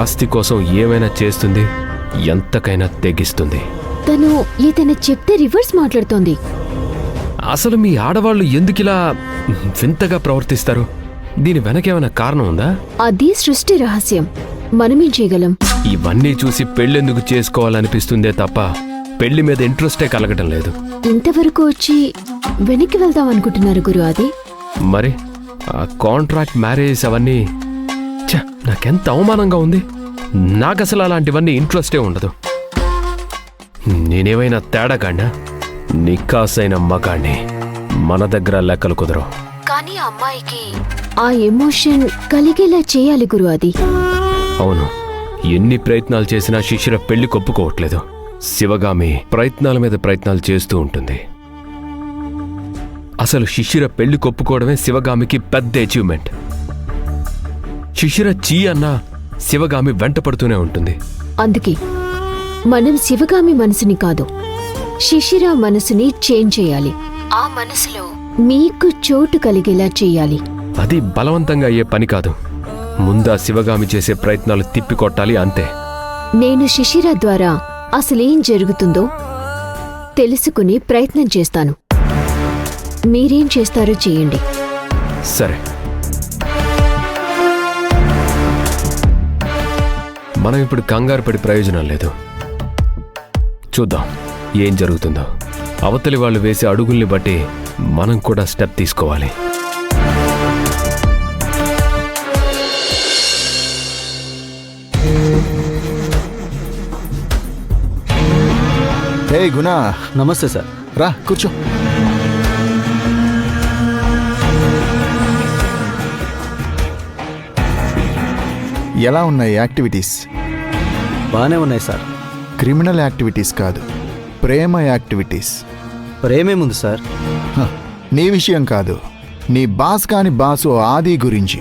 ఆస్తి కోసం ఏమైనా చేస్తుంది, ఎంతకైనా తెగిస్తుంది. తను ఏదైనా చెప్తే రివర్స్ మాట్లాడుతోంది. అసలు మీ ఆడవాళ్ళు ఎందుకిలా వింతగా ప్రవర్తిస్తారు? దీని వెనకేమైనా కారణం ఉందా? అది సృష్టి రహస్యం. మనమేం చేయగలం? ఇవన్నీ చూసి పెళ్ళెందుకు చేసుకోవాలనిపిస్తుందే తప్ప పెళ్లి మీద ఇంట్రెస్టే కలగటం లేదు. ఇంతవరకు వచ్చి వెనక్కి వెళ్దాం అనుకుంటున్నారు గురు. అది మరి ఆ కాంట్రాక్ట్ మ్యారేజ్ అవన్నీ నాకెంత అవమానంగా ఉంది. నాకసలు అలాంటివన్నీ ఇంట్రెస్టే ఉండదు. నేనేమైనా తేడాగాడినా? నిక్కాసైన మగాణ్ణి. మన దగ్గర లెక్కలు కుదరవు. కానీ అమ్మాయికి ఆ ఎమోషన్ కలిగేలా చేయాలి గురు. అది అవును, ఎన్ని ప్రయత్నాలు చేసినా శిశిర పెళ్లి కొప్పుకోవట్లేదు. శివగామి ప్రయత్నాల మీద ప్రయత్నాలు చేస్తూ ఉంటుంది. అసలు శిశిర పెళ్లి కొప్పుకోవడమే శివగామికి పెద్ద అచీవ్మెంట్. శిశిర చీ అన్నా శివగామి వెంట పడుతూనే ఉంటుంది. అందుకే మనం శివగామి మనసుని కాదు, శిశిర మనసుని చేంజ్ చేయాలి. ఆ మనసులో మీకు చోటు కలిగేలా చేయాలి. అది బలవంతంగా అయ్యే పని కాదు. ముందా శివగామి చేసే ప్రయత్నాలు తిప్పికొట్టాలి, అంతే. నేను శిశిర ద్వారా అసలేం జరుగుతుందో తెలుసుకుని ప్రయత్నం చేస్తాను. మీరేం చేస్తారో చేయండి. సరే, మనం ఇప్పుడు కంగారు పడి ప్రయోజనం లేదు. చూద్దాం ఏం జరుగుతుందో. అవతలి వాళ్ళు వేసే అడుగుల్ని బట్టి మనం కూడా స్టెప్ తీసుకోవాలి. హే గుణ. నమస్తే సార్. రా కూర్చో. ఎలా ఉన్నాయి యాక్టివిటీస్? బాగానే ఉన్నాయి సార్. క్రిమినల్ యాక్టివిటీస్ కాదు, ప్రేమ యాక్టివిటీస్. ప్రేమేముంది సార్? నీ విషయం కాదు, నీ బాస్ కాని బాసు ఆది గురించి.